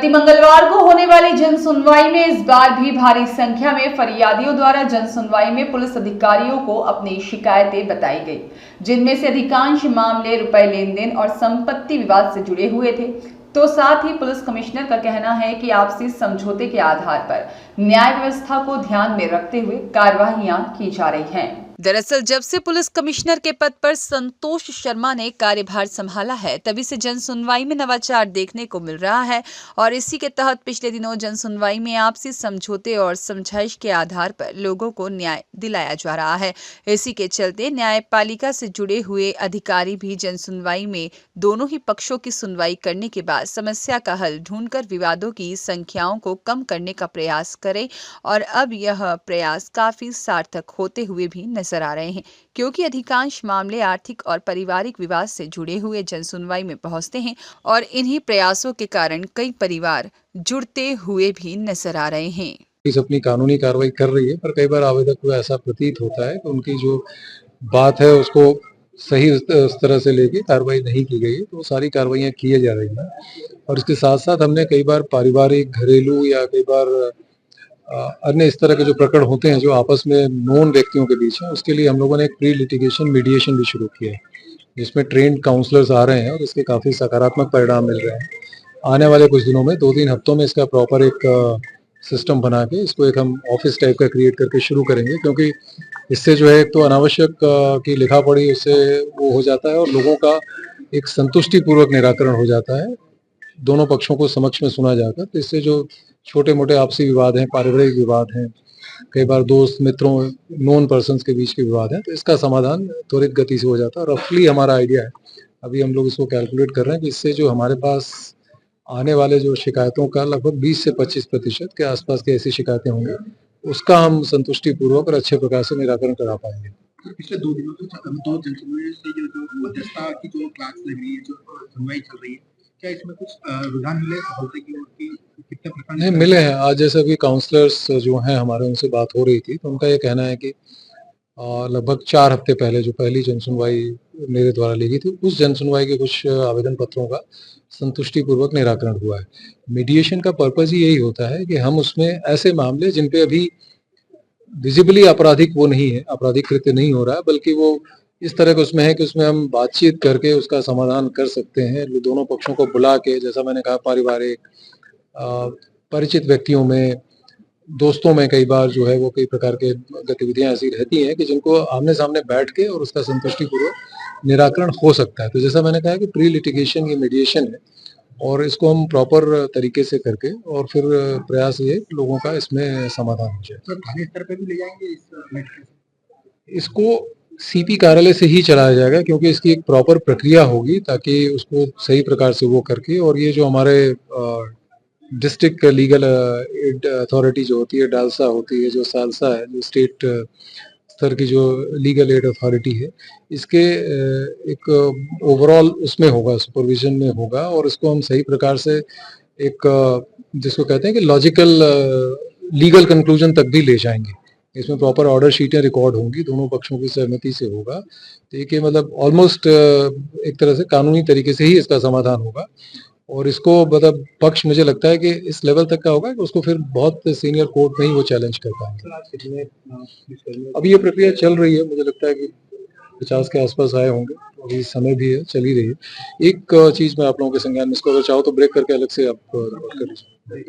प्रति मंगलवार को होने वाली जन सुनवाई में इस बार भी भारी संख्या में फरियादियों द्वारा जन सुनवाई में पुलिस अधिकारियों को अपनी शिकायतें बताई गई, जिनमें से अधिकांश मामले रुपए लेन देन और संपत्ति विवाद से जुड़े हुए थे। तो साथ ही पुलिस कमिश्नर का कहना है कि आपसी समझौते के आधार पर न्याय व्यवस्था को ध्यान में रखते हुए कार्रवाइयां की जा रही हैं। दरअसल जब से पुलिस कमिश्नर के पद पर संतोष शर्मा ने कार्यभार संभाला है, तभी से जन सुनवाई में नवाचार देखने को मिल रहा है और इसी के तहत पिछले दिनों जन सुनवाई में आपसी समझौते और समझाइश के आधार पर लोगों को न्याय दिलाया जा रहा है। इसी के चलते न्यायपालिका से जुड़े हुए अधिकारी भी जन सुनवाई में दोनों ही पक्षों की सुनवाई करने के बाद समस्या का हल ढूंढकर विवादों की संख्याओं को कम करने का प्रयास करें और अब यह प्रयास काफी सार्थक होते हुए भी नजर आ रहे हैं, क्योंकि अधिकांश मामले आर्थिक और पारिवारिक विवाद से जुड़े हुए जन सुनवाई में पहुंचते हैं और इन्हीं प्रयासों के कारण कई परिवार जुड़ते हुए भी नजर आ रहे हैं। पुलिस अपनी कानूनी कार्रवाई कर रही है, पर कई बार आवेदक को ऐसा प्रतीत होता है कि उनकी जो बात है उसको सही उस तरह से लेके कार्रवाई नहीं की गई है, तो सारी कार्रवाइयां की जा रही हैं। और इसके साथ साथ हमने कई बार पारिवारिक, घरेलू या कई बार अन्य इस तरह के जो प्रकरण होते हैं जो आपस में नोन व्यक्तियों के बीच है, उसके लिए हम लोगों ने एक प्री लिटिगेशन मीडिएशन भी शुरू किया है, जिसमें ट्रेन्ड काउंसलर्स आ रहे हैं और इसके काफी सकारात्मक परिणाम मिल रहे हैं। आने वाले कुछ दिनों में 2-3 हफ्तों में इसका प्रॉपर एक सिस्टम बना के इसको एक हम ऑफिस टाइप का क्रिएट करके शुरू करेंगे, क्योंकि इससे जो है एक तो अनावश्यक की लिखा पढ़ी उससे वो हो जाता है और लोगों का एक संतुष्टिपूर्वक निराकरण हो जाता है, दोनों पक्षों को समक्ष में सुना जाकर। तो इससे जो छोटे मोटे आपसी विवाद हैं, पारिवारिक विवाद हैं, कई बार दोस्त मित्रों नोन पर्सन्स के बीच के विवाद हैं, तो इसका समाधान त्वरित गति से हो जाता है। रफली हमारा आइडिया है, अभी हम लोग इसको कैलकुलेट कर रहे हैं कि इससे जो हमारे पास आने वाले जो शिकायतों का लगभग 20 से 25% के आसपास की ऐसी शिकायतें होंगी, उसका हम संतुष्टिपूर्वक और अच्छे प्रकार से निराकरण करा पाएंगे। पिछले 2 दिनों से 2 जनसुनवाई से जो मध्यस्थता की जो क्लास लग रही है, जो सुनवाई चल रही है, क्या इसमें कुछ रुझान मिले सफलता की ओर की? कितने प्रकार नहीं मिले हैं। आज जैसे अभी काउंसलर्स जो हैं हमारे, उनसे बात हो रही थी, तो उनका ये कहना है कि लगभग 4 हफ्ते पहले जो पहली जनसुनवाई मेरे द्वारा ली गई थी, उस जनसुनवाई के कुछ आवेदन पत्रों का संतुष्टिपूर्वक निराकरण हुआ है। मीडिएशन का पर्पज ही यही होता है कि हम उसमें ऐसे मामले जिन पे अभी विजिबली आपराधिक वो नहीं है, आपराधिक कृत्य नहीं हो रहा है, बल्कि वो इस तरह का उसमें है कि उसमें हम बातचीत करके उसका समाधान कर सकते हैं, दोनों पक्षों को बुला के, जैसा मैंने कहा पारिवारिक, परिचित व्यक्तियों में, दोस्तों में कई बार जो है वो कई प्रकार के गतिविधियां ऐसी रहती हैं कि जिनको आमने सामने बैठ के और उसका संतुष्टिपूर्वक निराकरण हो सकता है। तो जैसा मैंने कहा कि प्री लिटिगेशन ये मीडिएशन है और इसको हम प्रॉपर तरीके से करके और फिर प्रयास ये लोगों का इसमें समाधान हो जाए। तो थाने स्तर पे भी ले जाएंगे इसको सीपी कार्यालय से ही चलाया जाएगा, क्योंकि इसकी एक प्रॉपर प्रक्रिया होगी ताकि उसको सही प्रकार से वो करके, और ये जो हमारे डिस्ट्रिक्ट लीगल एड अथॉरिटी जो होती है, डालसा होती है, जो सालसा है, जो स्टेट स्तर की जो लीगल एड अथॉरिटी है, इसके एक ओवरऑल उसमें होगा, सुपरविजन में होगा, और इसको हम सही प्रकार से एक जिसको कहते हैं कि लॉजिकल लीगल कंक्लूजन तक भी ले जाएंगे। इसमें प्रॉपर ऑर्डर शीटें रिकॉर्ड होंगी, दोनों पक्षों की सहमति से होगा। तो ये मतलब ऑलमोस्ट एक तरह से कानूनी तरीके से ही इसका समाधान होगा, और इसको मतलब पक्ष मुझे लगता है कि इस लेवल तक का होगा कि उसको फिर बहुत सीनियर कोर्ट में ही वो चैलेंज कर पाएंगे। अभी ये प्रक्रिया चल रही है, मुझे लगता है कि 50 के आसपास आए होंगे, अभी समय भी है, चल ही रही है। एक चीज मैं आप लोगों के संज्ञान में, इसको अगर चाहो तो ब्रेक करके अलग से आप रिकॉर्ड कर लीजिए।